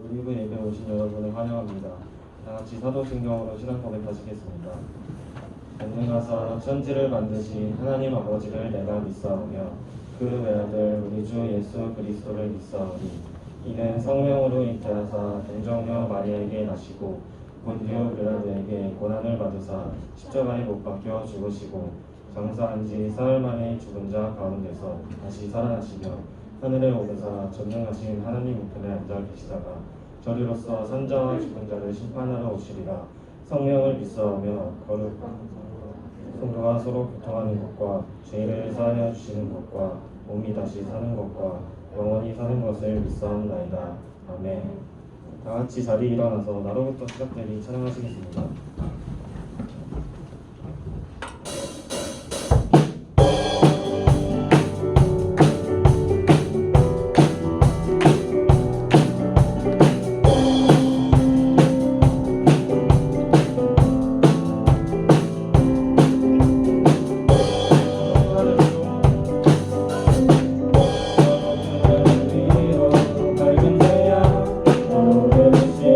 올리브 예배 오신 여러분을 환영합니다. 다같이 사도신경으로 신앙 고백하시겠습니다. 전능하사 천지를 만드신 하나님 아버지를 내가 믿사오며 그 외아들 우리 주 예수 그리스도를 믿사오니 이는 성령으로 잉태하사 동정녀 마리아에게 나시고 본디오 빌라도에게 고난을 받으사 십자가에 못 박혀 죽으시고 장사한 지 사흘 만에 죽은 자 가운데서 다시 살아나시며 하늘에 오르사 전능하신 하나님 우편에 앉아 계시다가 저리로서 산자와 죽은 자를 심판하러 오시리라. 성령을 믿사오며 거룩한 성도가 서로 교통하는 것과 죄를 사하여 주시는 것과 몸이 다시 사는 것과 영원히 사는 것을 믿사옵나이다. 아멘. 다같이 자리에 일어나서 나로부터 시작되리 찬양하시겠습니다. 밝은 태양 오르듯이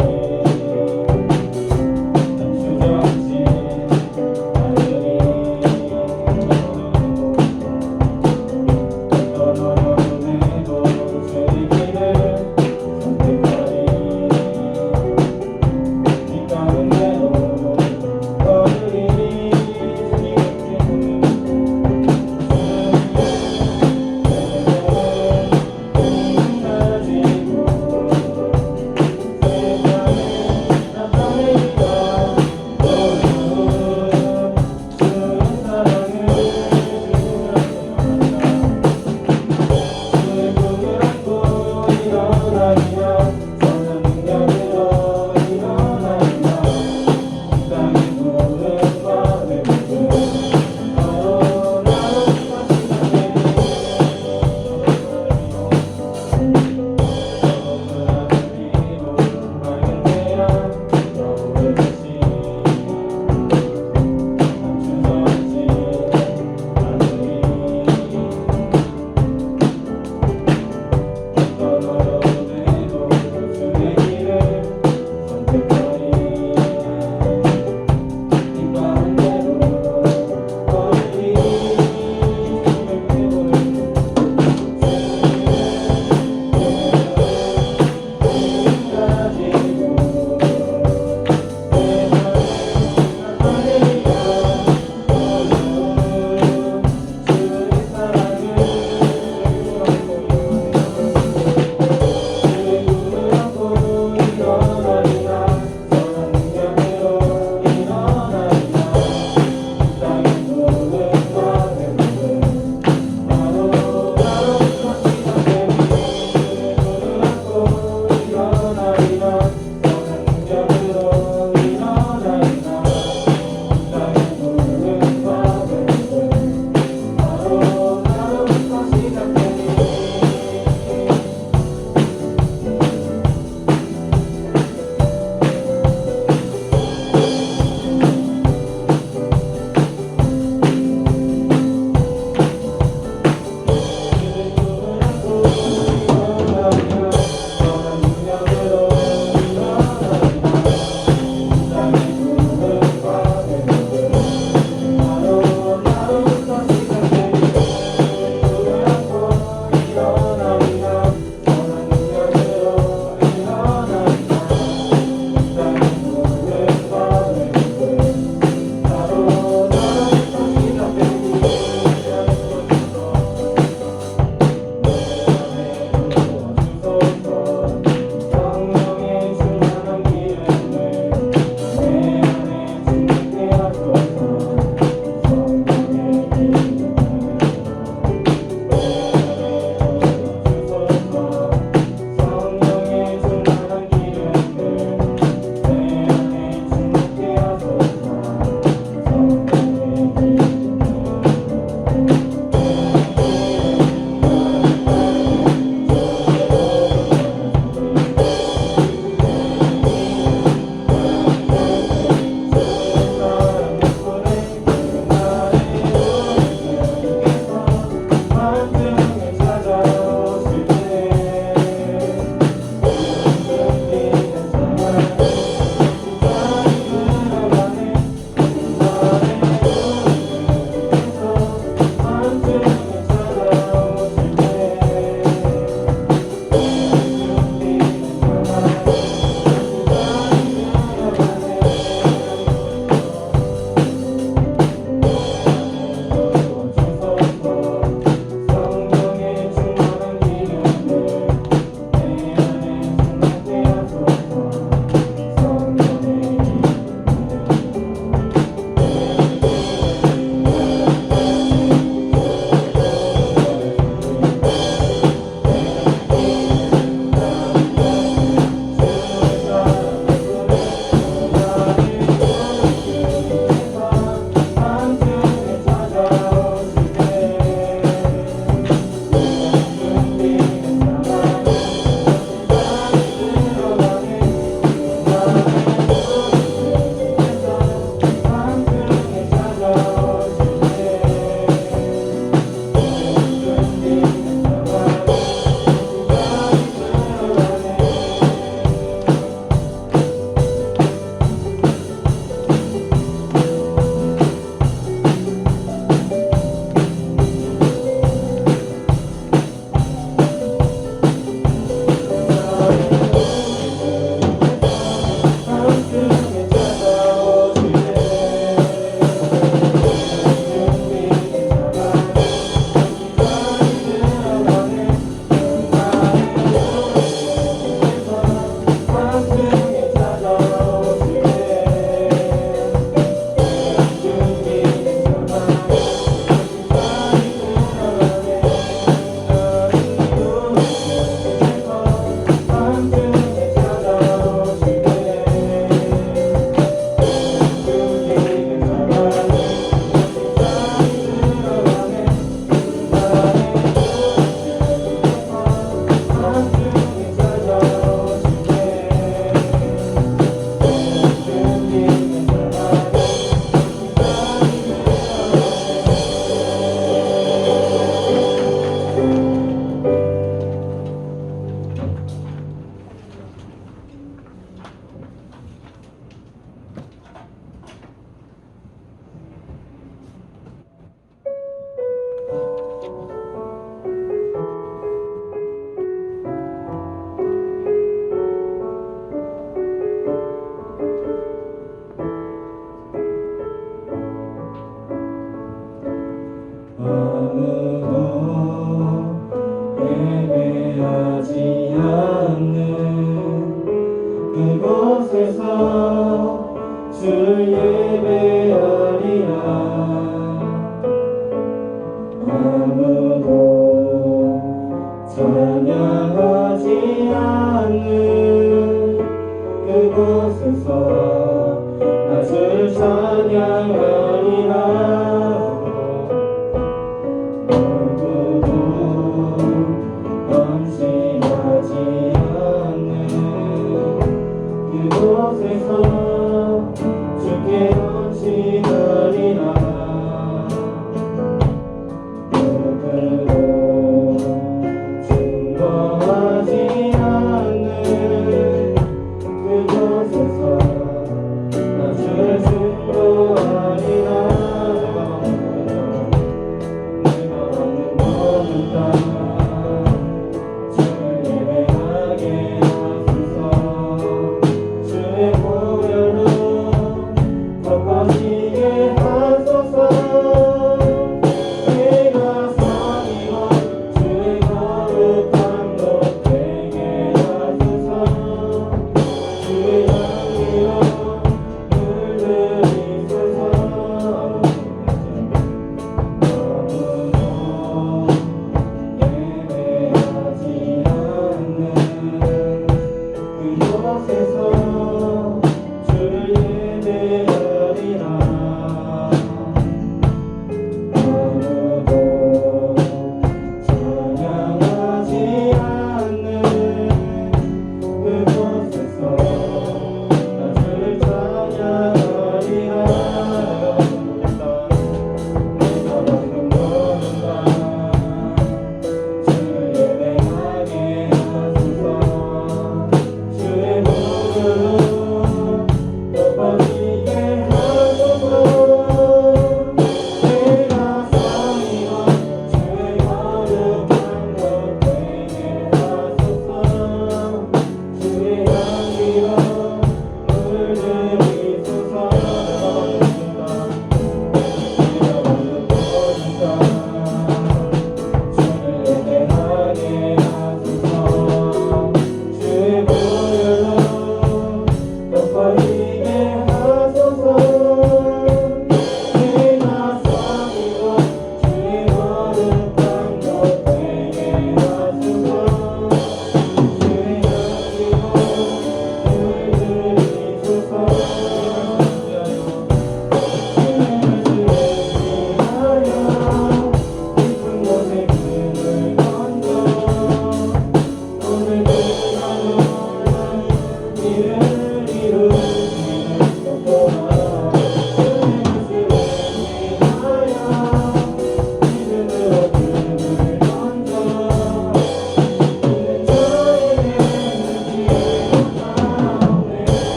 그곳에서 주를 예배하리라. 아무도 찬양하지 않는 그곳에서 나 주를 찬양하리라. 누구도 범신하지 않는 그곳에서 주께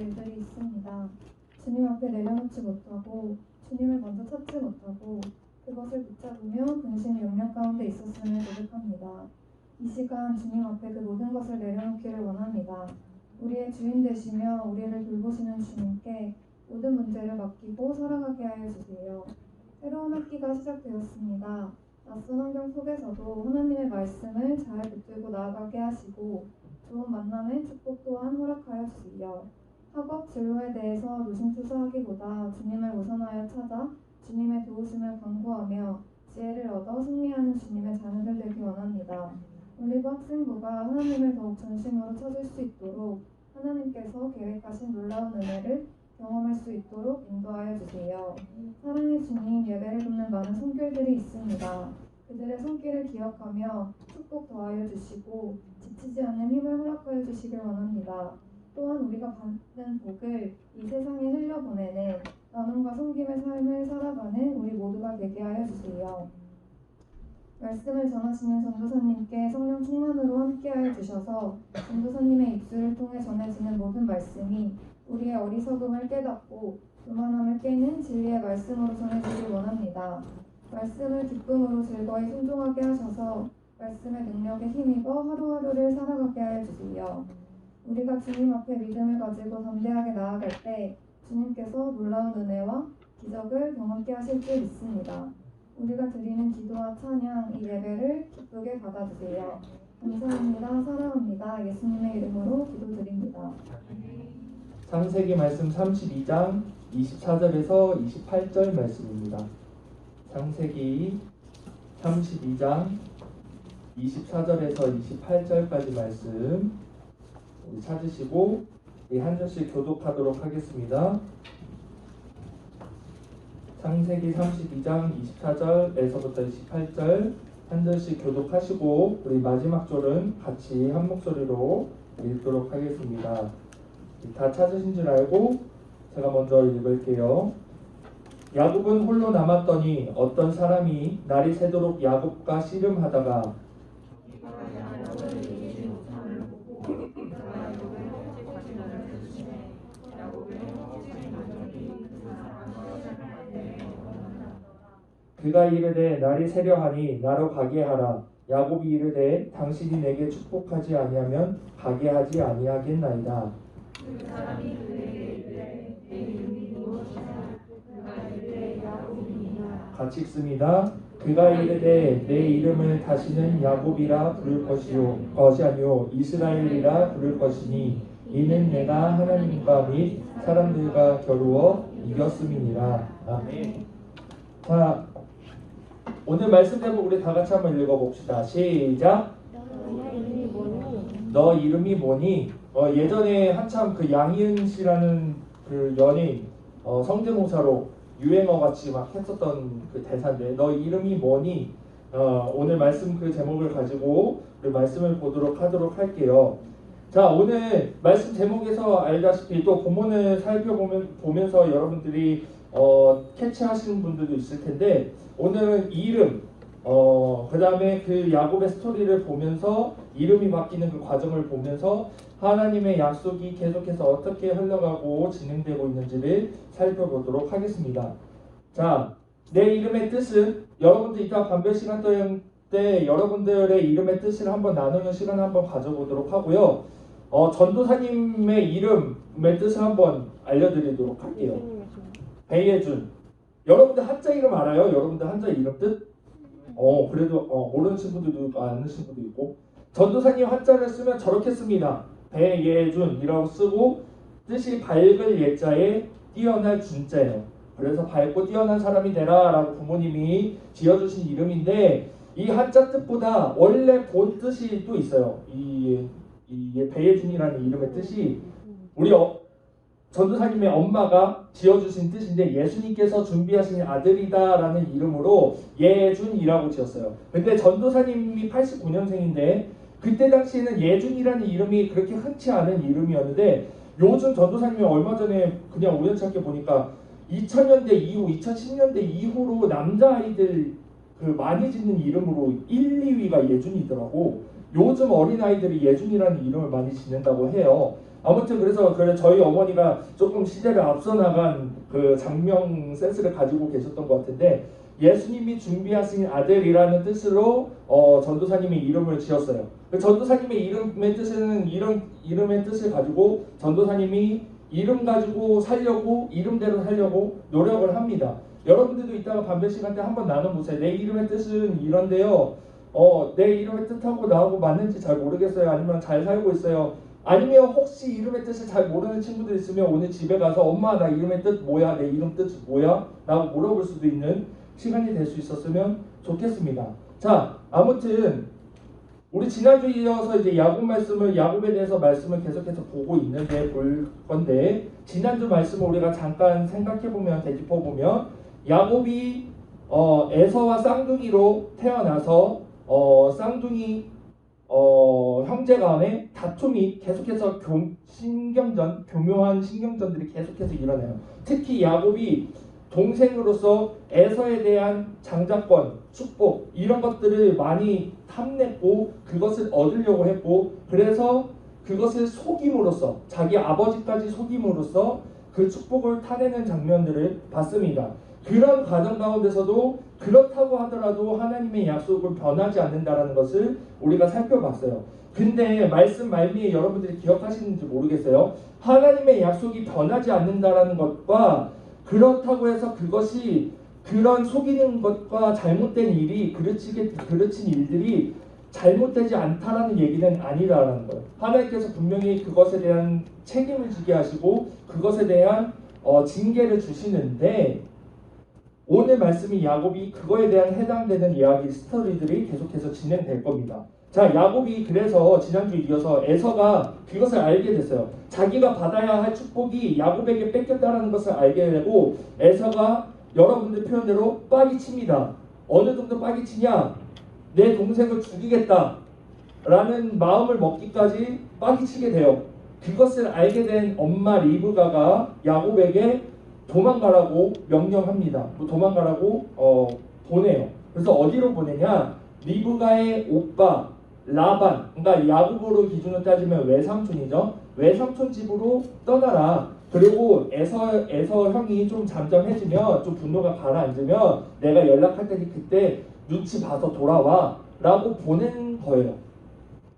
일들이 있습니다. 주님 앞에 내려놓지 못하고 주님을 먼저 찾지 못하고 그것을 붙잡으며 근심 영역 가운데 있었음을 고백합니다. 이 시간 주님 앞에 그 모든 것을 내려놓기를 원합니다. 우리의 주인 되시며 우리를 돌보시는 주님께 모든 문제를 맡기고 살아가게 하여 주세요. 새로운 학기가 시작되었습니다. 낯선 환경 속에서도 하나님의 말씀을 잘 붙들고 나아가게 하시고 좋은 만남의 축복 또한 허락하여 주시며 학업 진로에 대해서 노심초사하기보다 주님을 우선하여 찾아 주님의 도우심을 간구하며 지혜를 얻어 승리하는 주님의 자녀들 되기 원합니다. 올리브 학생부가 하나님을 더욱 전심으로 찾을 수 있도록 하나님께서 계획하신 놀라운 은혜를 경험할 수 있도록 인도하여 주세요. 사랑의 주님, 예배를 돕는 많은 손길들이 있습니다. 그들의 손길을 기억하며 축복 더하여 주시고 지치지 않는 힘을 허락하여 주시길 원합니다. 또한 우리가 받는 복을 이 세상에 흘려보내는 나눔과 섬김의 삶을 살아가는 우리 모두가 되게 하여 주세요. 말씀을 전하시는 전도사님께 성령 충만으로 함께하여 주셔서 전도사님의 입술을 통해 전해지는 모든 말씀이 우리의 어리석음을 깨닫고 교만함을 깨는 진리의 말씀으로 전해지길 원합니다. 말씀을 기쁨으로 즐거이 순종하게 하셔서 말씀의 능력에 힘입어 하루하루를 살아가게 하여 주세요. 우리가 주님 앞에 믿음을 가지고 담대하게 나아갈 때 주님께서 놀라운 은혜와 기적을 경험케 하실 줄 믿습니다. 우리가 드리는 기도와 찬양, 이 예배를 기쁘게 받아주세요. 감사합니다. 사랑합니다. 예수님의 이름으로 기도드립니다. 창세기 말씀 32장 24절에서 28절 말씀입니다. 창세기 32장 24절에서 28절까지 말씀 찾으시고 한 절씩 교독하도록 하겠습니다. 창세기 32장 24절에서부터 28절 한 절씩 교독하시고 우리 마지막 절은 같이 한 목소리로 읽도록 하겠습니다. 다 찾으신 줄 알고 제가 먼저 읽을게요. 야곱은 홀로 남았더니 어떤 사람이 날이 새도록 야곱과 씨름하다가 그가 이르되 날이 새려하니 나로 가게 하라. 야곱이 이르되 당신이 내게 축복하지 아니하면 가게 하지 아니하겠나이다. 그 사람이 그에게 이르되 내 이름이 무엇이냐? 그가 이르되 야곱이니라. 같이 읽습니다. 그가 이르되 내 이름을 다시는 야곱이라 부를 것이 아니요 이스라엘이라 부를 것이니 이는 내가 하나님과 및 사람들과 겨루어 이겼음이니라. 아멘. 자, 오늘 말씀 제목 우리 다 같이 한번 읽어봅시다. 시작. 너 이름이 뭐니? 예전에 한참 그 양희은 씨라는 그 연예인 성대모사로 유행어 같이 막 했었던 그 대사인데 너 이름이 뭐니? 오늘 말씀 그 제목을 가지고 우리 말씀을 보도록 하도록 할게요. 자, 오늘 말씀 제목에서 알다시피 또 본문을 살펴보면서 여러분들이 캐치하시는 분들도 있을 텐데 오늘은 이름, 그 다음에 그 야곱의 스토리를 보면서 이름이 바뀌는 그 과정을 보면서 하나님의 약속이 계속해서 어떻게 흘러가고 진행되고 있는지를 살펴보도록 하겠습니다. 자, 내 이름의 뜻은 여러분들 이따 반별 시간 때 여러분들의 이름의 뜻을 한번 나누는 시간을 한번 가져보도록 하고요. 전도사님의 이름의 뜻을 한번 알려드리도록 할게요. 배예준. 여러분들 한자 이름 알아요? 여러분들 한자 이름 뜻? 그래도 모르는 친구들도 있고 아는 친구도 있고. 전도사님 한자를 쓰면 저렇게 씁니다. 배예준이라고 쓰고 뜻이 밝을 예자에 뛰어날 준자예요. 그래서 밝고 뛰어난 사람이 되라 라고 부모님이 지어주신 이름인데 이 한자 뜻보다 원래 본 뜻이 또 있어요. 이 배예준이라는 이름의 뜻이 우리 전도사님의 엄마가 지어주신 뜻인데 예수님께서 준비하신 아들이다라는 이름으로 예준이라고 지었어요. 근데 전도사님이 89년생인데 그때 당시에는 예준이라는 이름이 그렇게 흔치 않은 이름이었는데 요즘 전도사님이 얼마 전에 그냥 우연찮게 보니까 2000년대 이후, 2010년대 이후로 남자아이들 그 많이 짓는 이름으로 1, 2위가 예준이더라고. 요즘 어린아이들이 예준이라는 이름을 많이 짓는다고 해요. 아무튼 그래서 저희 어머니가 조금 시대를 앞서 나간 그 장명 센스를 가지고 계셨던 것 같은데 예수님이 준비하신 아들이라는 뜻으로 전도사님의 이름을 지었어요. 그 전도사님의 이름의 뜻은 이름의 뜻을 가지고 전도사님이 이름 가지고 살려고 이름대로 살려고 노력을 합니다. 여러분들도 이따가 반별 시간 때 한번 나눠보세요. 내 이름의 뜻은 이런데요. 내 이름의 뜻하고 나하고 맞는지 잘 모르겠어요. 아니면 잘 살고 있어요. 아니면 혹시 이름의 뜻을 잘 모르는 친구들 있으면 오늘 집에 가서 엄마 나 이름의 뜻 뭐야? 내 이름 뜻 뭐야? 라고 물어볼 수도 있는 시간이 될 수 있었으면 좋겠습니다. 자, 아무튼 우리 지난주에 이어서 이제 야곱에 대해서 말씀을 계속해서 보고 있는데 볼 건데 지난주 말씀을 우리가 잠깐 생각해보면 되짚어보면 야곱이 에서와 쌍둥이로 태어나서 쌍둥이 형제 간의 다툼이 계속해서 교묘한 신경전들이 계속해서 일어나요. 특히 야곱이 동생으로서 에서에 대한 장자권, 축복 이런 것들을 많이 탐냈고 그것을 얻으려고 했고 그래서 그것을 속임으로써 자기 아버지까지 속임으로써 그 축복을 타내는 장면들을 봤습니다. 그런 과정 가운데서도 그렇다고 하더라도 하나님의 약속은 변하지 않는다라는 것을 우리가 살펴봤어요. 근데 말씀 말미에 여러분들이 기억하시는지 모르겠어요. 하나님의 약속이 변하지 않는다라는 것과 그렇다고 해서 그것이 그런 속이는 것과 잘못된 일이 그르친 일들이 잘못되지 않다라는 얘기는 아니라는 거예요. 하나님께서 분명히 그것에 대한 책임을 지게 하시고 그것에 대한 징계를 주시는데 오늘 말씀이 야곱이 그거에 대한 해당되는 이야기 스토리들이 계속해서 진행될 겁니다. 자, 야곱이 그래서 지난주에 이어서 에서가 그것을 알게 됐어요. 자기가 받아야 할 축복이 야곱에게 뺏겼다는 것을 알게 되고 에서가 여러분들 표현대로 빡이 칩니다. 어느 정도 빡이 치냐? 내 동생을 죽이겠다 라는 마음을 먹기까지 빡이 치게 돼요. 그것을 알게 된 엄마 리브가가 야곱에게 도망가라고 명령합니다. 도망가라고 보내요. 그래서 어디로 보내냐? 리브가의 오빠 라반, 그러니까 야곱으로 기준으로 따지면 외삼촌이죠. 외삼촌 집으로 떠나라. 그리고 에서 형이 좀 잠잠해지면 좀 분노가 가라앉으면 내가 연락할 테니 그때 눈치 봐서 돌아와 라고 보낸 거예요.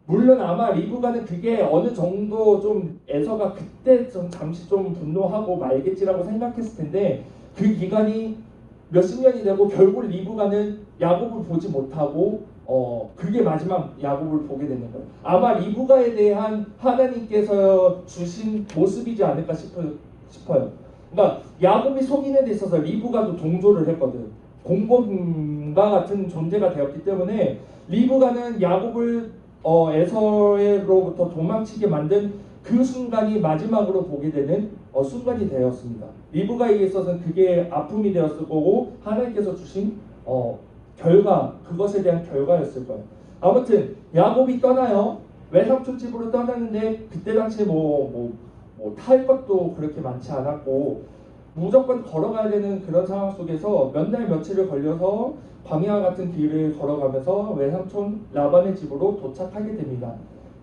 물론 아마 리브가는 그게 어느 정도 좀 에서가 그때 좀 잠시 좀 분노하고 말겠지라고 생각했을 텐데 그 기간이 몇십 년이 되고 결국 리브가는 야곱을 보지 못하고 그게 마지막 야곱을 보게 되는 거예요. 아마 리브가에 대한 하나님께서 주신 모습이지 않을까 싶어요. 그러니까 야곱이 속이는 데 있어서 리브가도 동조를 했거든. 공범과 같은 존재가 되었기 때문에 리브가는 야곱을 에서로부터 도망치게 만든 그 순간이 마지막으로 보게 되는 순간이 되었습니다. 리브가에 있어서는 그게 아픔이 되었을 거고 하나님께서 주신 그것에 대한 결과였을 거예요. 아무튼 야곱이 떠나요. 외삼촌 집으로 떠나는데 그때 당시에 탈 것도 그렇게 많지 않았고 무조건 걸어가야 되는 그런 상황 속에서 몇 날 며칠을 걸려서 광야 같은 길을 걸어가면서 외삼촌 라반의 집으로 도착하게 됩니다.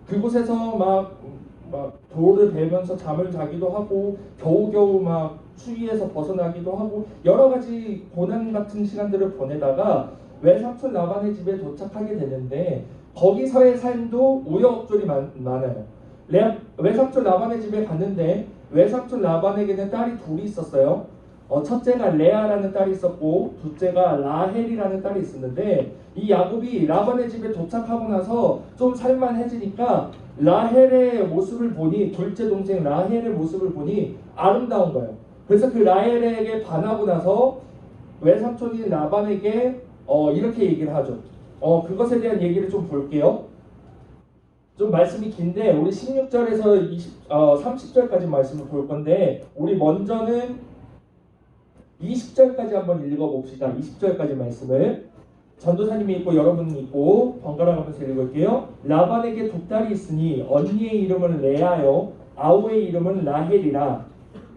그곳에서 막 돌을 베면서 잠을 자기도 하고 겨우겨우 막 추위에서 벗어나기도 하고 여러 가지 고난 같은 시간들을 보내다가 외삼촌 라반의 집에 도착하게 되는데 거기서의 삶도 우여곡절이 많아요. 외삼촌 라반의 집에 갔는데 외삼촌 라반에게는 딸이 둘이 있었어요. 첫째가 레아라는 딸이 있었고 둘째가 라헬이라는 딸이 있었는데 이 야곱이 라반의 집에 도착하고 나서 좀 살만해지니까 라헬의 모습을 보니 둘째 동생 라헬의 모습을 보니 아름다운 거예요. 그래서 그 라헬에게 반하고 나서 외삼촌인 라반에게 이렇게 얘기를 하죠. 그것에 대한 얘기를 좀 볼게요. 좀 말씀이 긴데 우리 16절에서 30절까지 말씀을 볼 건데 우리 먼저는 20절까지 한번 읽어봅시다. 20절까지 말씀을 전도사님이 있고 여러분이 있고 번갈아 가면서 읽을게요. 라반에게 두 딸이 있으니 언니의 이름은 레아요 아우의 이름은 라헬이라.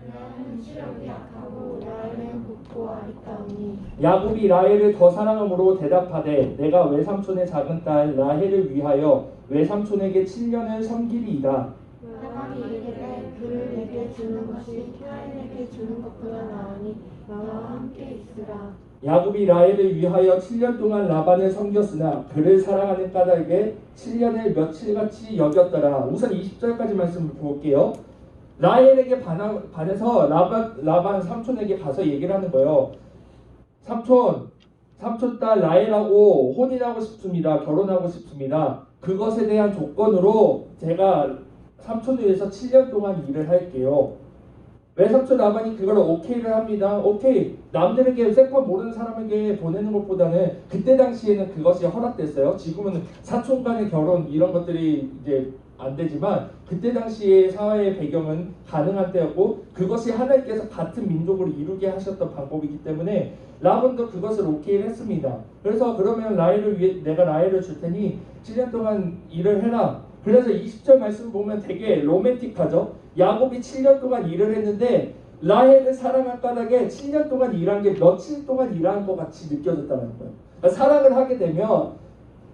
레아는 시력이 약하고 라헬은 곱고 아리따우니 야곱이 라헬을 더 사랑함으로 대답하되 내가 외삼촌의 작은 딸 라헬을 위하여 외삼촌에게 7년을 섬기리이다. 라반이 이르되 그를 내게 주는 것이 타인에게 주는 것보다 나으니 나와 함께 있으라. 야곱이 라헬을 위하여 7년 동안 라반을 섬겼으나 그를 사랑하는 까닭에 7년을 며칠같이 여겼더라. 우선 20절까지 말씀을 볼게요. 라헬에게 반해서 라반 삼촌에게 가서 얘기를 하는 거예요. 삼촌 딸 라헬하고 혼인하고 싶습니다. 결혼하고 싶습니다. 그것에 대한 조건으로 제가 삼촌을 위해서 7년 동안 일을 할게요. 외삼촌 라반이 그걸 오케이를 합니다. 오케이. 남들에게 세파 모르는 사람에게 보내는 것보다는 그때 당시에는 그것이 허락됐어요. 지금은 사촌 간의 결혼 이런 것들이 이제 안 되지만 그때 당시의 사회의 배경은 가능한 때였고 그것이 하나님께서 같은 민족을 이루게 하셨던 방법이기 때문에 라반도 그것을 오케이를 했습니다. 그래서 그러면 내가 라헬을 줄 테니 7년 동안 일을 해라. 그래서 20절 말씀 보면 되게 로맨틱하죠. 야곱이 7년 동안 일을 했는데 라헬을 사랑할 까닭에 7년 동안 일한 게 며칠 동안 일한 것 같이 느껴졌다는 거예요. 그러니까 사랑을 하게 되면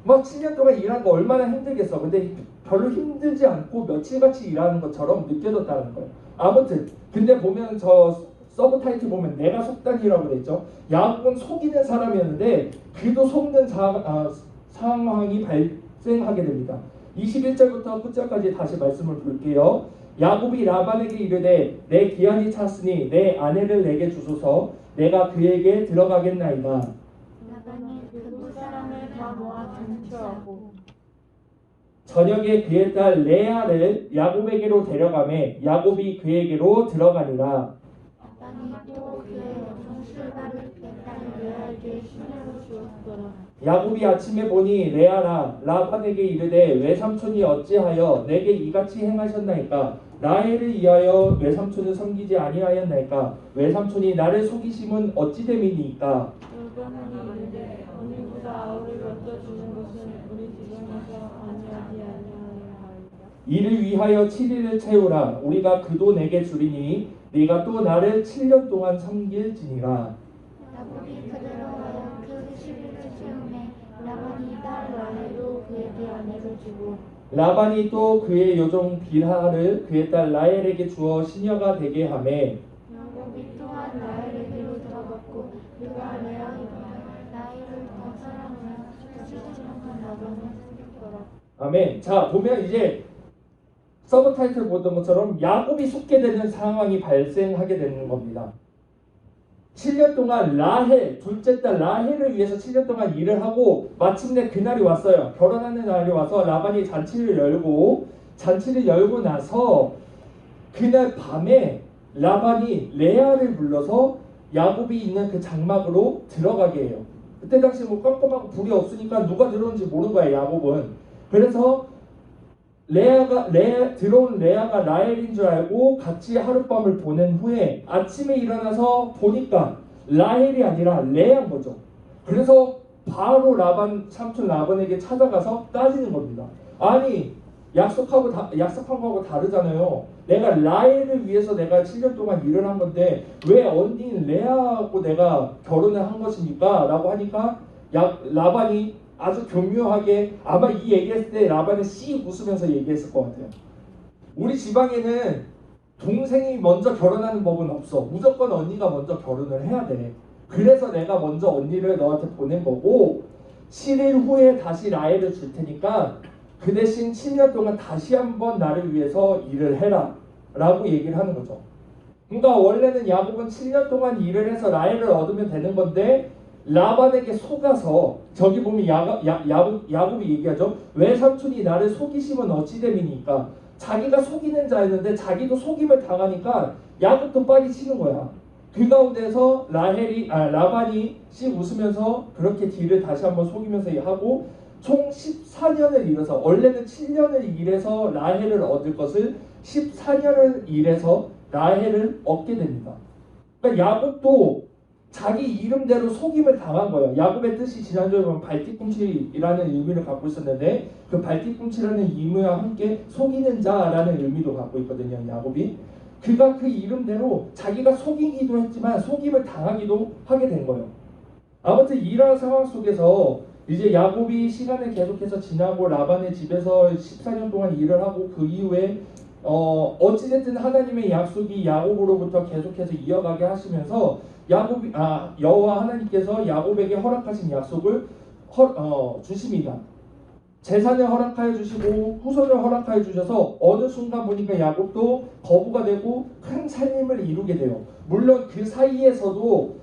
막 7년 동안 일한 거 얼마나 힘들겠어. 근데 별로 힘들지 않고 며칠같이 일하는 것처럼 느껴졌다는 거예요. 아무튼 근데 보면 저 서브 타이틀 보면 내가 속단이라고 그랬죠. 야곱은 속이는 사람이었는데 그도 속는 상황이 발생하게 됩니다. 21절부터 끝절까지 다시 말씀을 볼게요. 야곱이 라반에게 이르되 내 기한이 찼으니 내 아내를 내게 주소서 내가 그에게 들어가겠나이다. 라반이 그 사람을 다 모아 등초하고 저녁에 그의 딸 레아를 야곱에게로 데려가매 야곱이 그에게로 들어가니라. 라반이 또 그의 여종 실바를 그의 딸 레아에게 시내로 주었더라. 야곱이 아침에 보니 레아라 라반에게 이르되 외삼촌이 어찌하여 내게 이같이 행하셨나이까? 라헬을 위하여 외삼촌을 섬기지 아니하였나이까? 외삼촌이 나를 속이심은 어찌 됨이니까? 라반이 이르되 언니보다 아우를 먼저 주는 것은 우리 집안에서 아니하지 아니하리라. 이를 위하여 7일을 채우라. 우리가 그도 내게 주리니 네가 또 나를 7년 동안 섬길지니라. 야곱이 그대로 하여 그 10일을 채우매 라반이 딸 라헬도 그에게 아내를 주고 라반이 또 그의 여종 빌하를 그의 딸 라헬에게 주어 시녀가 되게 하매 야곱이 또한 라헬에게로 들어갔고 그가 레아를 더 사랑하여 7년 라반을 섬겼더라. 아멘. 자 보면 이제 서브 타이틀 보던 것처럼 야곱이 속게 되는 상황이 발생하게 되는 겁니다. 7년 동안 라헬, 둘째 딸 라헬을 위해서 7년 동안 일을 하고 마침내 그날이 왔어요. 결혼하는 날이 와서 라반이 잔치를 열고 나서 그날 밤에 라반이 레아를 불러서 야곱이 있는 그 장막으로 들어가게 해요. 그때 당시 뭐 깜깜하고 불이 없으니까 누가 들어오는지 모르는 거야 야곱은. 그래서 들어온 레아가 라헬인 줄 알고 같이 하룻밤을 보낸 후에 아침에 일어나서 보니까 라헬이 아니라 레아인 거죠. 그래서 바로 삼촌 라반에게 찾아가서 따지는 겁니다. 아니 약속한 거하고 다르잖아요. 내가 라헬을 위해서 내가 7년 동안 일을 한 건데 왜 언니인 레아하고 내가 결혼을 한 것입니까? 라고 하니까 라반이 아주 교묘하게 아마 이 얘기했을 때 라반은 씩 웃으면서 얘기했을 것 같아요. 우리 지방에는 동생이 먼저 결혼하는 법은 없어. 무조건 언니가 먼저 결혼을 해야 돼. 그래서 내가 먼저 언니를 너한테 보낸 거고 7일 후에 다시 라헬을 줄 테니까 그 대신 7년 동안 다시 한번 나를 위해서 일을 해라 라고 얘기를 하는 거죠. 그러니까 원래는 야곱은 7년 동안 일을 해서 라헬을 얻으면 되는 건데 라반에게 속아서 저기 보면 야곱이 얘기하죠. 외삼촌이 나를 속이시면 어찌 됨이니까. 자기가 속이는 자였는데 자기도 속임을 당하니까 야곱도 빨리 치는 거야. 그 가운데서 라반이 씩 웃으면서 그렇게 뒤를 다시 한번 속이면서 하고 총 14년을 일해서 원래는 7년을 일해서 라헬을 얻을 것을 14년을 일해서 라헬을 얻게 됩니다. 그러니까 야곱도 자기 이름대로 속임을 당한 거예요. 야곱의 뜻이 지난주에 보면 발뒤꿈치라는 의미를 갖고 있었는데 그 발뒤꿈치라는 의미와 함께 속이는 자라는 의미도 갖고 있거든요. 야곱이. 그가 그 이름대로 자기가 속이기도 했지만 속임을 당하기도 하게 된 거예요. 아무튼 이러한 상황 속에서 이제 야곱이 시간을 계속해서 지나고 라반의 집에서 14년 동안 일을 하고 그 이후에 어찌됐든 하나님의 약속이 야곱으로부터 계속해서 이어가게 하시면서 여호와 하나님께서 야곱에게 허락하신 약속을 주십니다. 재산을 허락하여 주시고 후손을 허락하여 주셔서 어느 순간 보니까 야곱도 거부가 되고 큰 살림을 이루게 돼요. 물론 그 사이에서도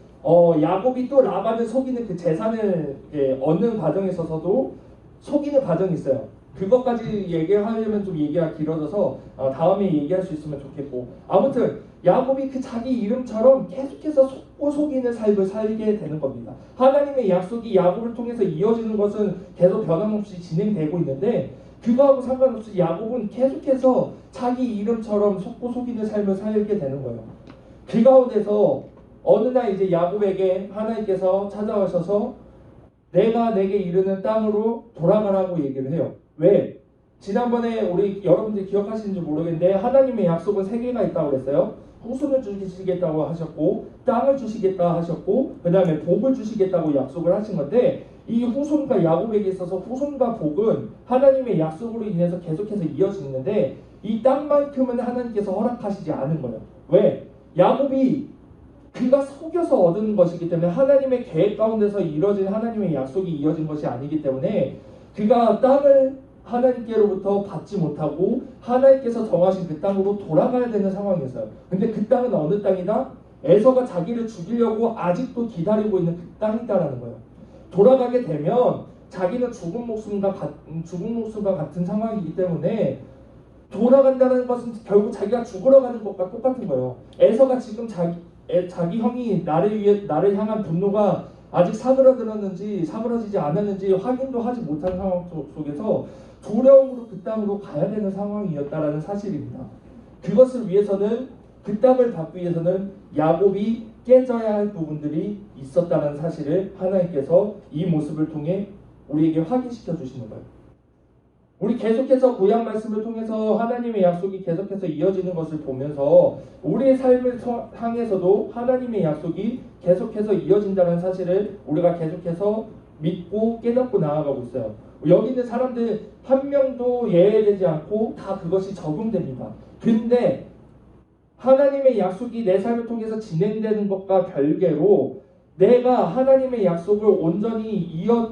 야곱이 또 라반을 속이는 그 재산을 얻는 과정에 있어서도 속이는 과정이 있어요. 그것까지 얘기하려면 좀 얘기가 길어져서 다음에 얘기할 수 있으면 좋겠고, 아무튼 야곱이 그 자기 이름처럼 계속해서 속고 속이는 삶을 살게 되는 겁니다. 하나님의 약속이 야곱을 통해서 이어지는 것은 계속 변함없이 진행되고 있는데, 그거하고 상관없이 야곱은 계속해서 자기 이름처럼 속고 속이는 삶을 살게 되는 거예요. 그 가운데서 어느 날 이제 야곱에게 하나님께서 찾아오셔서 내가 내게 이르는 땅으로 돌아가라고 얘기를 해요. 왜? 지난번에 우리 여러분들이 기억하시는지 모르겠는데 하나님의 약속은 3개가 있다고 그랬어요. 후손을 주시겠다고 하셨고, 땅을 주시겠다 하셨고, 그 다음에 복을 주시겠다고 약속을 하신 건데, 이 후손과 야곱에게 있어서 후손과 복은 하나님의 약속으로 인해서 계속해서 이어지는데, 이 땅만큼은 하나님께서 허락하시지 않은 거예요. 왜? 야곱이 그가 속여서 얻은 것이기 때문에 하나님의 계획 가운데서 이루어진 하나님의 약속이 이어진 것이 아니기 때문에 그가 땅을 하나님께로부터 받지 못하고 하나님께서 정하신 그 땅으로 돌아가야 되는 상황이었어요. 근데 그 땅은 어느 땅이다? 에서가 자기를 죽이려고 아직도 기다리고 있는 그 땅이다라는 거예요. 돌아가게 되면 자기는 죽은 목숨과 같은 상황이기 때문에 돌아간다는 것은 결국 자기가 죽으러 가는 것과 똑같은 거예요. 에서가 지금 자기 형이 나를 향한 분노가 아직 사그라들었는지 사그라지지 않았는지 확인도 하지 못한 상황 속에서 두려움으로 그 땅으로 가야 되는 상황이었다라는 사실입니다. 그것을 위해서는, 그 땅을 받기 위해서는 야곱이 깨져야 할 부분들이 있었다는 사실을 하나님께서 이 모습을 통해 우리에게 확인시켜 주시는 거예요. 우리 계속해서 구약 말씀을 통해서 하나님의 약속이 계속해서 이어지는 것을 보면서 우리의 삶을 향해서도 하나님의 약속이 계속해서 이어진다는 사실을 우리가 계속해서 믿고 깨닫고 나아가고 있어요. 여기 있는 사람들 한 명도 예외되지 않고 다 그것이 적용됩니다. 근데 하나님의 약속이 내 삶을 통해서 진행되는 것과 별개로 내가 하나님의 약속을 온전히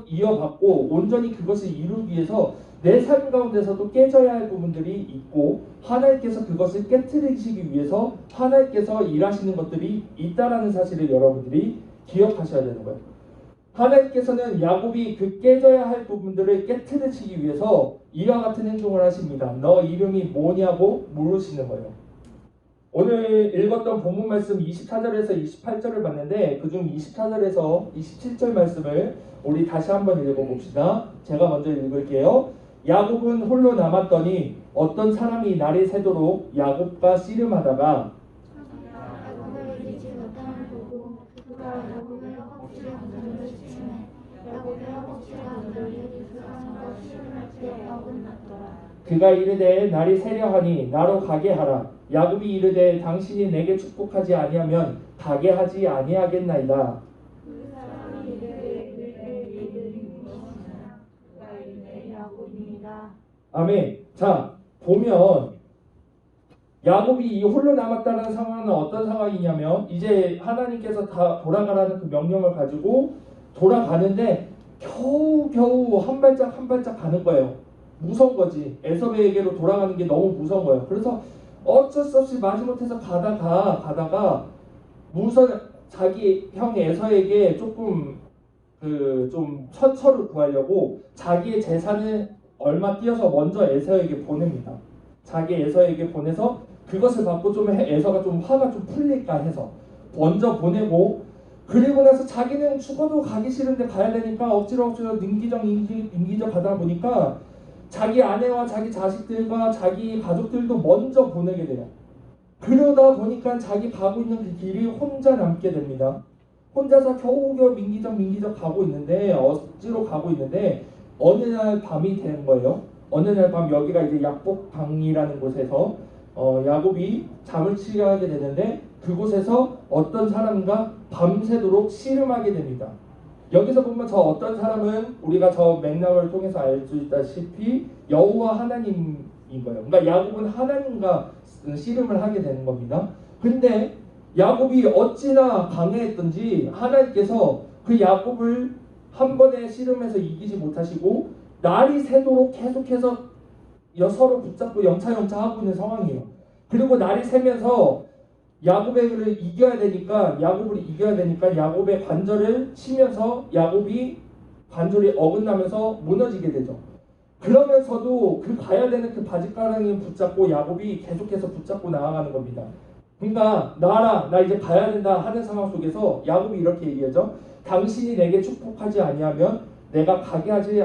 이어받고 온전히 그것을 이루기 위해서 내 삶 가운데서도 깨져야 할 부분들이 있고, 하나님께서 그것을 깨트리시기 위해서 하나님께서 일하시는 것들이 있다라는 사실을 여러분들이 기억하셔야 되는 거예요. 하나님께서는 야곱이 그 깨져야 할 부분들을 깨트리시기 위해서 이와 같은 행동을 하십니다. 너 이름이 뭐냐고 물으시는 거예요. 오늘 읽었던 본문 말씀 24절에서 28절을 봤는데 그중 24절에서 27절 말씀을 우리 다시 한번 읽어봅시다. 제가 먼저 읽을게요. 야곱은 홀로 남았더니 어떤 사람이 날이 새도록 야곱과 씨름하다가 야곱을 이기지 못함을 보고 그가 야곱의 허벅지에 엉덩이를 치매 야곱의 허벅지가 엉덩이에 들어가서 씨름할 때 야곱은 났더라. 그가 이르되 날이 새려하니 나로 가게 하라. 야곱이 이르되 당신이 내게 축복하지 아니하면 가게 하지 아니하겠나이다. 그 사람이 이르되 내 이름이 무엇이냐 그가 이르되 야곱이니라. 아멘. 자, 보면 야곱이 이 홀로 남았다는 상황은 어떤 상황이냐면 이제 하나님께서 다 돌아가라는 그 명령을 가지고 돌아가는데 겨우 한 발짝 한 발짝 가는 거예요. 무서운 거지. 에서에게로 돌아가는 게 너무 무서운 거예요. 그래서 어쩔 수 없이 마지못해서 가다가 자기 형 에서에게 조금 좀 처처를 구하려고 자기의 재산을 얼마 띄어서 먼저 에서에게 보냅니다. 자기 에서에게 보내서 그것을 받고 좀 에서가 좀 화가 좀 풀릴까 해서 먼저 보내고, 그리고 나서 자기는 죽어도 가기 싫은데 가야 되니까 억지로 인기적 가다 보니까 자기 아내와 자기 자식들과 자기 가족들도 먼저 보내게 돼요. 그러다 보니까 자기 가고 있는 그 길이 혼자 남게 됩니다. 혼자서 겨우겨우 민기적 가고 있는데 억지로 가고 있는데 어느 날 밤이 된 거예요. 어느 날 밤 여기가 이제 약복방이라는 곳에서 야곱이 잠을 취하게 되는데 그곳에서 어떤 사람과 밤새도록 씨름하게 됩니다. 여기서 보면 저 어떤 사람은 우리가 저 맥락을 통해서 알 수 있다시피 여호와 하나님 거예요. 그러니까 야곱은 하나님과 씨름을 하게 되는 겁니다. 근데 야곱이 어찌나 강해했던지 하나님께서 그 야곱을 한 번에 씨름해서 이기지 못하시고 날이 새도록 계속해서 서로 붙잡고 영차영차 하고 있는 상황이에요. 그리고 날이 새면서 야곱을 이겨야 되니까 야곱의 관절을 치면서 야곱이 관절이 어긋나면서 무너지게 되죠. 그러면서도 그 가야 되는 그 바짓가랑이 붙잡고 야곱이 계속해서 붙잡고 나아가는 겁니다. 그러니까 나 이제 가야 된다 하는 상황 속에서 야곱이 이렇게 얘기하죠. 당신이 내게 축복하지 아니하면 내가 가게 하지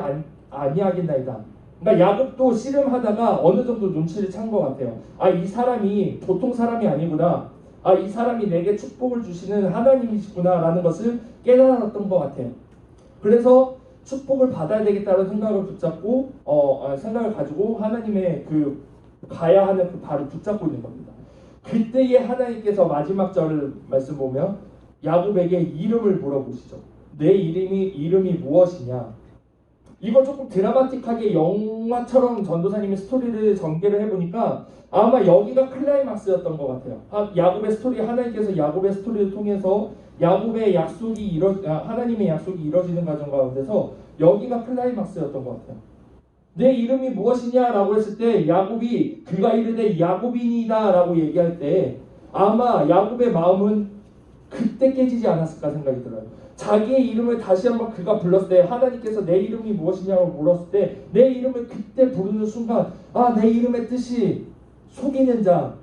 아니하겠나이다. 그러니까 야곱도 씨름하다가 어느 정도 눈치를 찬 것 같아요. 이 사람이 보통 사람이 아니구나. 이 사람이 내게 축복을 주시는 하나님이시구나 라는 것을 깨달았던 것 같아요. 그래서 축복을 받아야 되겠다는 생각을 붙잡고 생각을 가지고 하나님의 그 가야 하는 그 발을 붙잡고 있는 겁니다. 그때에 하나님께서 마지막 절 말씀 보면 야곱에게 이름을 물어보시죠. 내 이름이 무엇이냐? 이거 조금 드라마틱하게 영화처럼 전도사님이 스토리를 전개를 해보니까 아마 여기가 클라이막스였던 것 같아요. 야곱의 스토리, 하나님께서 야곱의 스토리를 통해서 야곱의 하나님의 약속이 이루어지는 과정 가운데서 여기가 클라이막스였던 것 같아요. 내 이름이 무엇이냐라고 했을 때 야곱이 그가 이르되 야곱이니이다 라고 얘기할 때 아마 야곱의 마음은 그때 깨지지 않았을까 생각이 들어요. 자기의 이름을 다시 한번 그가 불렀을 때 하나님께서 내 이름이 무엇이냐고 물었을 때 내 이름을 그때 부르는 순간 내 이름의 뜻이 속이는 자,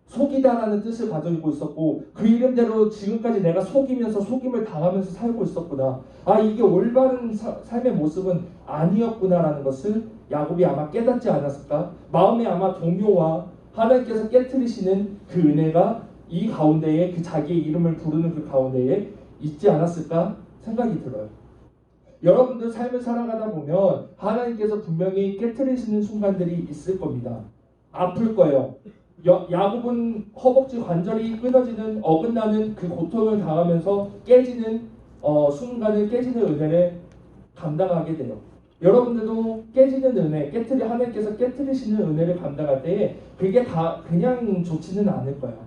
속이다라는 뜻을 가지고 있었고 그 이름대로 지금까지 내가 속이면서 속임을 당하면서 살고 있었구나. 이게 올바른 삶의 모습은 아니었구나라는 것을 야곱이 아마 깨닫지 않았을까? 마음에 아마 동요와 하나님께서 깨트리시는 그 은혜가 이 가운데에 그 자기의 이름을 부르는 그 가운데에 있지 않았을까 생각이 들어요. 여러분들 삶을 살아가다 보면 하나님께서 분명히 깨트리시는 순간들이 있을 겁니다. 아플 거예요. 야곱은 허벅지 관절이 끊어지는 어긋나는 그 고통을 당하면서 깨지는 순간을 깨지는 은혜를 감당하게 돼요. 여러분들도 깨지는 은혜, 하나님께서 깨트리시는 은혜를 감당할 때에 그게 다 그냥 좋지는 않을 거예요.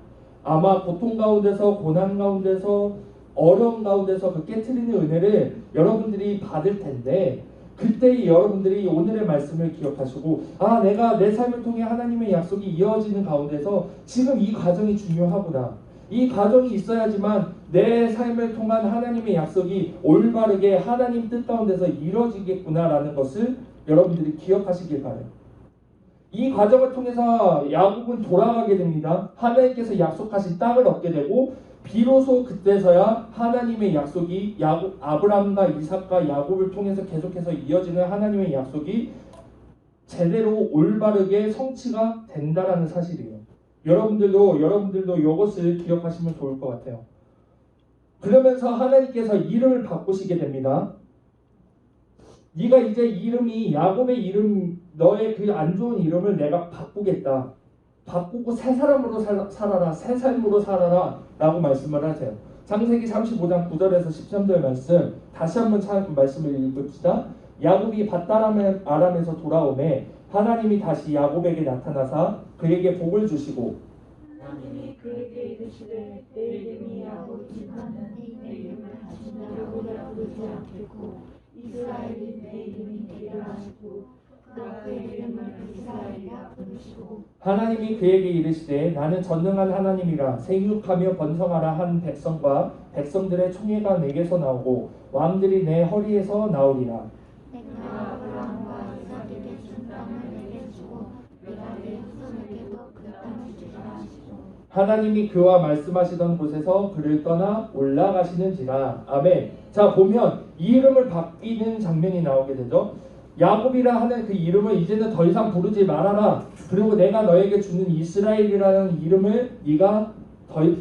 아마 고통 가운데서 고난 가운데서 어려움 가운데서 그 깨트리는 은혜를 여러분들이 받을 텐데 그때 여러분들이 오늘의 말씀을 기억하시고 내가 내 삶을 통해 하나님의 약속이 이어지는 가운데서 지금 이 과정이 중요하구나. 이 과정이 있어야지만 내 삶을 통한 하나님의 약속이 올바르게 하나님 뜻 가운데서 이루어지겠구나라는 것을 여러분들이 기억하시길 바라요. 이 과정을 통해서 야곱은 돌아가게 됩니다. 하나님께서 약속하신 땅을 얻게 되고 비로소 그때서야 하나님의 약속이 아브라함과 이삭과 야곱을 통해서 계속해서 이어지는 하나님의 약속이 제대로 올바르게 성취가 된다라는 사실이에요. 여러분들도 이것을 기억하시면 좋을 것 같아요. 그러면서 하나님께서 이름을 바꾸시게 됩니다. 네가 이제 이름이 야곱의 이름, 너의 그 안 좋은 이름을 내가 바꾸겠다. 바꾸고 새 사람으로 살아라. 새 삶으로 살아라. 라고 말씀을 하세요. 창세기 35장 9절에서 13절 말씀 다시 한번 말씀을 읽읍시다. 야곱이 밧다람에서 돌아오매 하나님이 다시 야곱에게 나타나사 그에게 복을 주시고 하나님이 그에게 이르시되 내 이름이 야곱이지만은 내 이름을 다시 야곱이라 부르지 않겠고 이스라엘이 내 이름이 되리라 하시고 그가 그의 이름을 이스라엘이라 부르시고 하나님이 그에게 이르시되 나는 전능한 하나님이라 생육하며 번성하라 한 백성과 백성들의 총회가 내게서 나오고 왕들이 내 허리에서 나오리라. 내가 아브라함과 이삭에게 준 땅을 내게 주고 내가 내 후손에게도 그 땅을 주리라 하시고 하나님이 그와 말씀하시던 곳에서 그를 떠나 올라가시는지라. 아멘. 자, 보면 이 이름을 바뀌는 장면이 나오게 되죠. 야곱이라 하는 그 이름을 이제는 더 이상 부르지 말아라. 그리고 내가 너에게 주는 이스라엘이라는 이름을 네가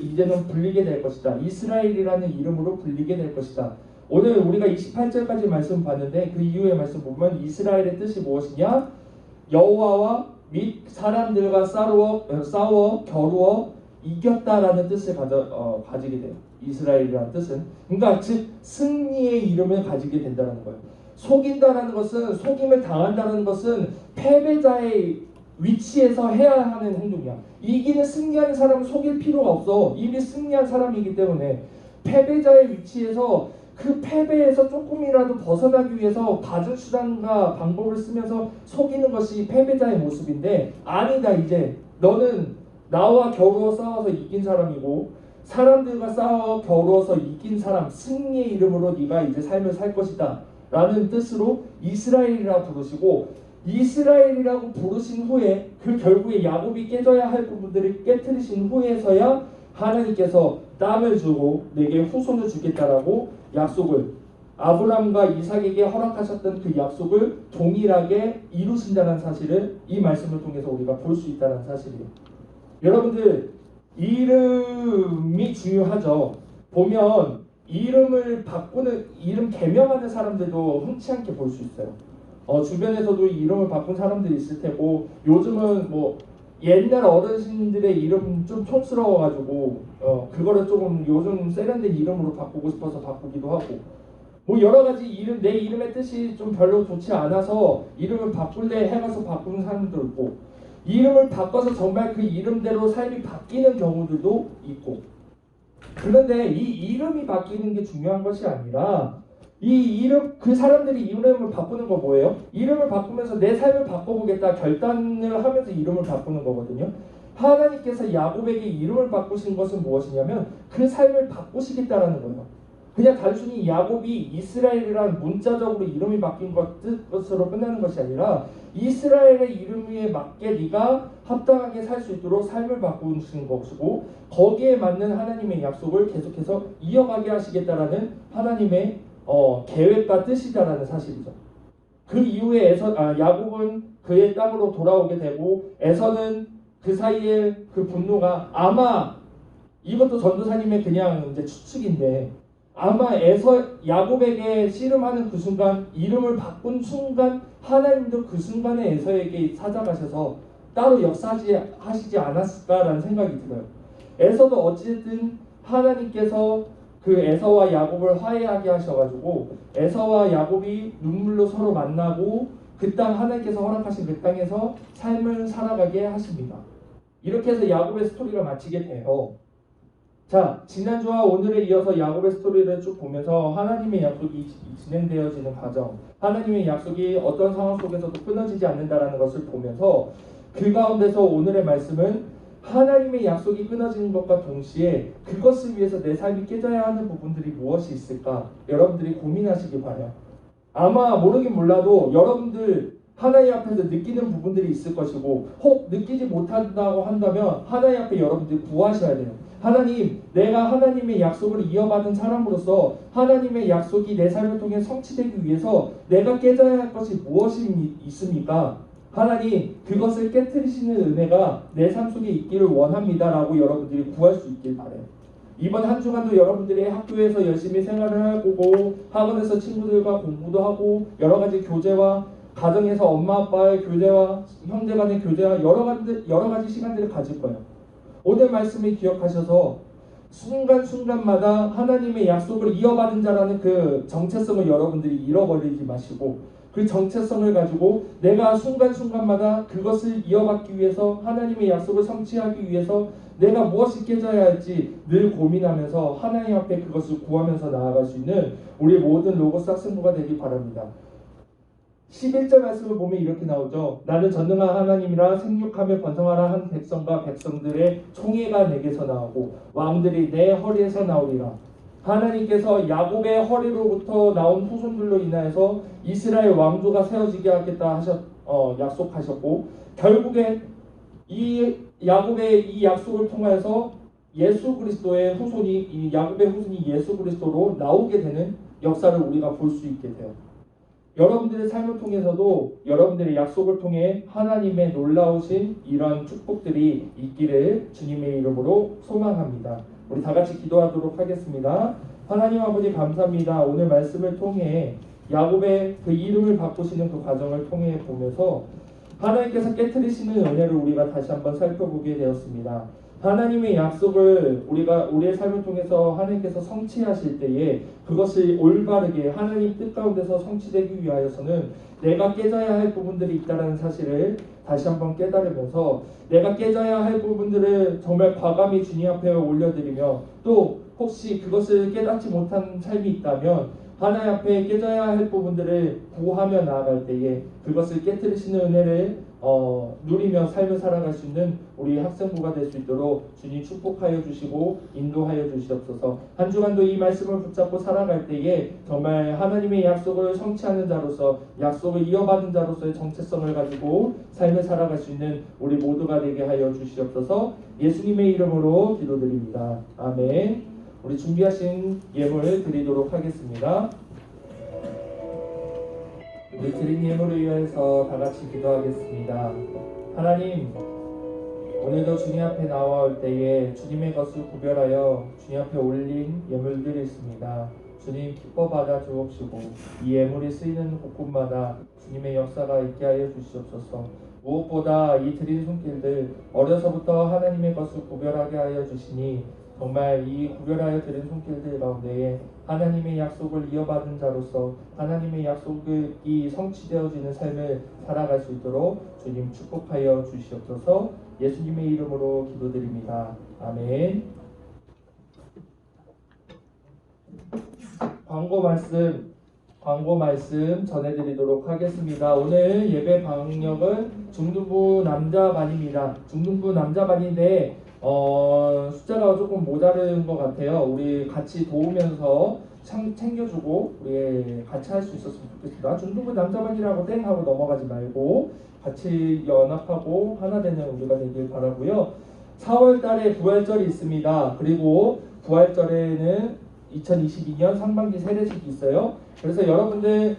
이제는 불리게 될 것이다. 이스라엘이라는 이름으로 불리게 될 것이다. 오늘 우리가 28절까지 말씀 봤는데 그 이후의 말씀 보면 이스라엘의 뜻이 무엇이냐? 여호와와 및 사람들과 싸워 겨루어 이겼다라는 뜻을 가지게 돼요. 이스라엘이라는 뜻은 그러니까 즉 승리의 이름을 가지게 된다는 거예요. 속인다라는 것은 속임을 당한다는 것은 패배자의 위치에서 해야 하는 행동이야. 이기는 승리하는 사람은 속일 필요가 없어. 이미 승리한 사람이기 때문에 패배자의 위치에서 그 패배에서 조금이라도 벗어나기 위해서 가진 수단과 방법을 쓰면서 속이는 것이 패배자의 모습인데 아니다. 이제 너는 나와 겨루어 싸워서 이긴 사람이고 사람들과 싸워 겨루어서 이긴 사람, 승리의 이름으로 네가 이제 삶을 살 것이다 라는 뜻으로 이스라엘이라 부르시고, 이스라엘이라고 부르신 후에 그 결국에 야곱이 깨져야 할 부분들을 깨트리신 후에서야 하나님께서 땅을 주고 내게 후손을 주겠다라고 약속을, 아브람과 이삭에게 허락하셨던 그 약속을 동일하게 이루신다는 사실을 이 말씀을 통해서 우리가 볼 수 있다는 사실이에요. 여러분들, 이름이 중요하죠. 보면 이름을 바꾸는, 이름 개명하는 사람들도 흔치 않게 볼 수 있어요. 주변에서도 이름을 바꾼 사람들이 있을 테고, 요즘은 뭐 옛날 어르신들의 이름 좀 촌스러워가지고 그거를 조금 요즘 세련된 이름으로 바꾸고 싶어서 바꾸기도 하고, 뭐 여러 가지 이름, 내 이름의 뜻이 좀 별로 좋지 않아서 이름을 바꿀래 해가서 바꾸는 사람도 있고, 이름을 바꿔서 정말 그 이름대로 삶이 바뀌는 경우들도 있고. 그런데 이 이름이 바뀌는 게 중요한 것이 아니라, 이 이름, 그 사람들이 이름을 바꾸는 거 뭐예요? 이름을 바꾸면서 내 삶을 바꿔보겠다 결단을 하면서 이름을 바꾸는 거거든요. 하나님께서 야곱에게 이름을 바꾸신 것은 무엇이냐면 그 삶을 바꾸시겠다라는 거예요. 그냥 단순히 야곱이 이스라엘이라는 문자적으로 이름이 바뀐 것으로 끝나는 것이 아니라 이스라엘의 이름에 맞게 네가 합당하게 살 수 있도록 삶을 바꾸신 것이고, 거기에 맞는 하나님의 약속을 계속해서 이어가게 하시겠다라는 하나님의 계획과 뜻이다라는 사실이죠. 그 이후에 야곱은 그의 땅으로 돌아오게 되고, 에서는 그 사이에 그 분노가, 아마 이것도 전도사님의 그냥 이제 추측인데, 아마 야곱에게 씨름하는 그 순간, 이름을 바꾼 순간 하나님도 그 순간에 에서에게 찾아가셔서 따로 역사하시지 않았을까라는 생각이 들어요. 에서도 어쨌든 하나님께서 그 에서와 야곱을 화해하게 하셔가지고 에서와 야곱이 눈물로 서로 만나고 그 땅, 하나님께서 허락하신 그 땅에서 삶을 살아가게 하십니다. 이렇게 해서 야곱의 스토리가 마치게 돼요. 자, 지난주와 오늘에 이어서 야곱의 스토리를 쭉 보면서 하나님의 약속이 진행되어지는 과정, 하나님의 약속이 어떤 상황 속에서도 끊어지지 않는다라는 것을 보면서 그 가운데서 오늘의 말씀은 하나님의 약속이 끊어지는 것과 동시에 그것을 위해서 내 삶이 깨져야 하는 부분들이 무엇이 있을까 여러분들이 고민하시기 바라요. 아마 모르긴 몰라도 여러분들 하나님 앞에서 느끼는 부분들이 있을 것이고, 혹 느끼지 못한다고 한다면 하나님 앞에 여러분들이 구하셔야 돼요. 하나님, 내가 하나님의 약속을 이어받은 사람으로서 하나님의 약속이 내 삶을 통해 성취되기 위해서 내가 깨져야 할 것이 무엇이 있습니까? 하나님, 그것을 깨트리시는 은혜가 내 삶 속에 있기를 원합니다 라고 여러분들이 구할 수 있길 바라요. 이번 한 주간도 여러분들이 학교에서 열심히 생활을 하고, 학원에서 친구들과 공부도 하고, 여러 가지 교제와 가정에서 엄마 아빠의 교제와 형제 간의 교제와 여러 가지 시간들을 가질 거예요. 오늘 말씀을 기억하셔서 순간순간마다 하나님의 약속을 이어받은 자라는 그 정체성을 여러분들이 잃어버리지 마시고, 그 정체성을 가지고 내가 순간순간마다 그것을 이어받기 위해서, 하나님의 약속을 성취하기 위해서 내가 무엇이 깨져야 할지 늘 고민하면서 하나님 앞에 그것을 구하면서 나아갈 수 있는 우리 모든 로고스 학생부가 되길 바랍니다. 11절 말씀을 보면 이렇게 나오죠. 나는 전능한 하나님이라 생육하며 번성하라 한 백성과 백성들의 총회가 내게서 나오고 왕들이 내 허리에서 나오리라. 하나님께서 야곱의 허리로부터 나온 후손들로 인하여서 이스라엘 왕조가 세워지게 하겠다 약속하셨고, 결국에 이 야곱의 이 약속을 통해서 예수 그리스도의 후손이, 이 야곱의 후손이 예수 그리스도로 나오게 되는 역사를 우리가 볼 수 있게 돼요. 여러분들의 삶을 통해서도 여러분들의 약속을 통해 하나님의 놀라우신 이런 축복들이 있기를 주님의 이름으로 소망합니다. 우리 다 같이 기도하도록 하겠습니다. 하나님 아버지 감사합니다. 오늘 말씀을 통해 야곱의 그 이름을 바꾸시는 그 과정을 통해 보면서 하나님께서 깨트리시는 은혜를 우리가 다시 한번 살펴보게 되었습니다. 하나님의 약속을 우리의 삶을 통해서 하나님께서 성취하실 때에 그것을 올바르게 하나님 뜻 가운데서 성취되기 위하여서는 내가 깨져야 할 부분들이 있다는 사실을 다시 한번 깨달으면서 내가 깨져야 할 부분들을 정말 과감히 주님 앞에 올려드리며 또 혹시 그것을 깨닫지 못한 삶이 있다면 하나님 앞에 깨져야 할 부분들을 구하며 나아갈 때에 그것을 깨뜨리시는 은혜를 누리며 삶을 살아갈 수 있는 우리 학생부가 될 수 있도록 주님 축복하여 주시고 인도하여 주시옵소서. 한 주간도 이 말씀을 붙잡고 살아갈 때에 정말 하나님의 약속을 성취하는 자로서 약속을 이어받은 자로서의 정체성을 가지고 삶을 살아갈 수 있는 우리 모두가 되게 하여 주시옵소서. 예수님의 이름으로 기도드립니다. 아멘. 우리 준비하신 예물 드리도록 하겠습니다. 우리 드린 예물을 위해서 다 같이 기도하겠습니다. 하나님, 오늘도 주님 앞에 나올 때에 주님의 것을 구별하여 주님 앞에 올린 예물들이 있습니다. 주님 기뻐 받아 주옵시고 이 예물이 쓰이는 곳곳마다 주님의 역사가 있게 하여 주시옵소서. 무엇보다 이 드린 손길들 어려서부터 하나님의 것을 구별하게 하여 주시니 정말 이 구별하여 드린 손길들 가운데에 하나님의 약속을 이어받은 자로서 하나님의 약속이 성취되어지는 삶을 살아갈 수 있도록 주님 축복하여 주시옵소서. 예수님의 이름으로 기도드립니다. 아멘. 광고 말씀 전해드리도록 하겠습니다. 오늘 예배 방역은 중등부 남자반입니다. 중등부 남자반인데 숫자가 조금 모자른 것 같아요. 우리 같이 도우면서 챙겨주고 우리 같이 할 수 있었으면 좋겠습니다. 중등부 남자반이라고 땡 하고 넘어가지 말고 같이 연합하고 하나 되는 우리가 되길 바라고요. 4월 달에 부활절이 있습니다. 그리고 부활절에는 2022년 상반기 세례식이 있어요. 그래서 여러분들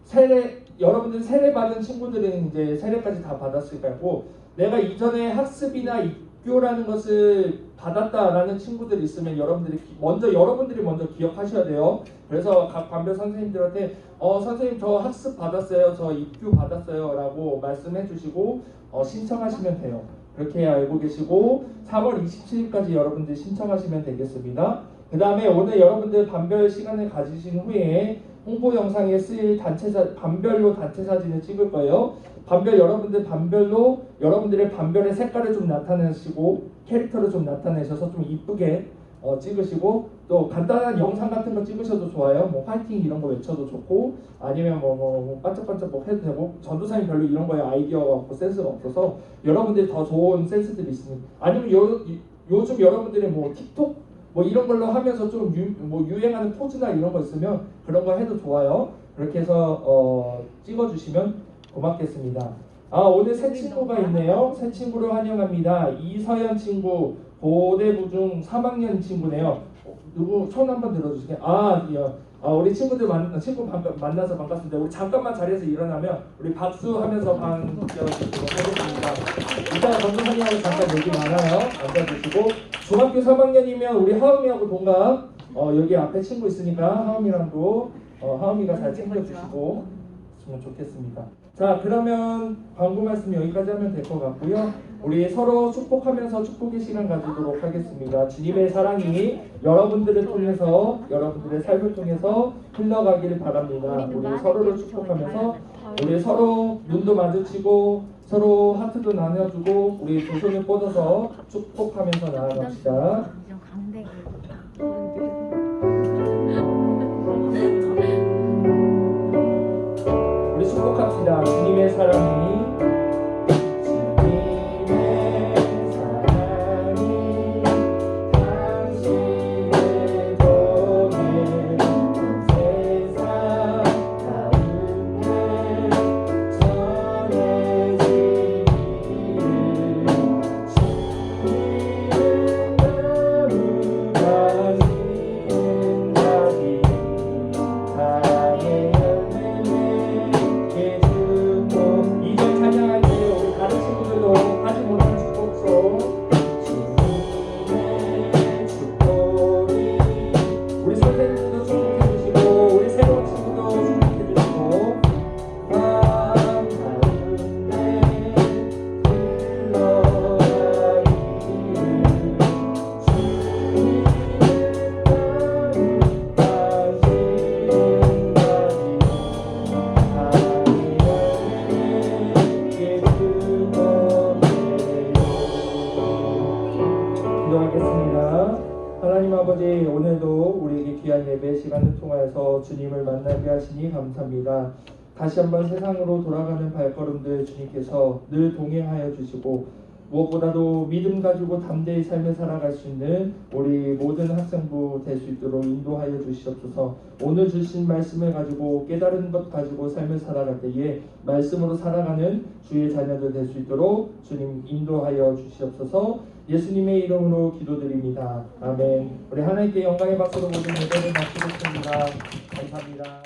세례 받은 친구들은 이제 세례까지 다 받았을 거고 내가 이전에 학습이나 입교라는 것을 받았다라는 친구들이 있으면 여러분들이 먼저 기억하셔야 돼요. 그래서 각 반별 선생님들한테 선생님 저 학습 받았어요, 저 입교 받았어요 라고 말씀해 주시고 신청하시면 돼요. 그렇게 알고 계시고 3월 27일까지 여러분들 신청하시면 되겠습니다. 그 다음에 오늘 여러분들 반별 시간을 가지신 후에 홍보 영상에 쓰일 반별로 단체 사진을 찍을 거예요. 여러분들의 반별의 색깔을 좀 나타내시고 캐릭터를 좀 나타내셔서 좀 이쁘게 찍으시고 또 간단한 영상 같은 거 찍으셔도 좋아요. 뭐 파이팅 이런 거 외쳐도 좋고 아니면 뭐 반짝반짝 뭐 해도 되고 전도사님 별로 이런 거에 아이디어가 없고 센스가 없어서 여러분들이 더 좋은 센스들이 있습니다. 아니면 요즘 여러분들이 뭐 틱톡 뭐 이런 걸로 하면서 좀 유행하는 포즈나 이런 거 있으면 그런 거 해도 좋아요. 그렇게 해서 찍어주시면 고맙겠습니다. 오늘 새 친구가 있네요. 새 친구를 환영합니다. 이서연 친구, 고대부 중 3학년 친구네요. 누구 손 한번 들어주시게. 우리 친구 만나서 반갑습니다. 우리 잠깐만 자리에서 일어나면 우리 박수하면서 반겨주시도록 하겠습니다. 이따가 전도사님하고 잠깐 얘기 많아요. 앉아주시고 중학교 3학년이면 우리 하음이하고 동갑 여기 앞에 친구 있으니까 하음이랑도 하음이가 잘 챙겨주시고 있으면 좋겠습니다. 자, 그러면 광고 말씀 여기까지 하면 될 것 같고요. 우리 서로 축복하면서 축복의 시간 가지도록 하겠습니다. 주님의 사랑이 여러분들을 통해서 여러분들의 삶을 통해서 흘러가기를 바랍니다. 우리 서로를 축복하면서 우리 서로 눈도 마주치고 서로 하트도 나눠주고 우리 두 손을 뻗어서 축복하면서 나아갑시다. 우리 축복합시다. 주님의 사랑이 이제 하나님 아버지, 오늘도 우리에게 귀한 예배 시간을 통하여서 주님을 만나게 하시니 감사합니다. 다시 한번 세상으로 돌아가는 발걸음들 주님께서 늘 동행하여 주시고 무엇보다도 믿음 가지고 담대히 삶을 살아갈 수 있는 우리 모든 학생부 될 수 있도록 인도하여 주시옵소서. 오늘 주신 말씀을 가지고 깨달은 것 가지고 삶을 살아갈 때에 말씀으로 살아가는 주의 자녀들 될 수 있도록 주님 인도하여 주시옵소서. 예수님의 이름으로 기도드립니다. 아멘. 우리 하나님께 영광의 박수로 모든 예배를 마치겠습니다. 감사합니다.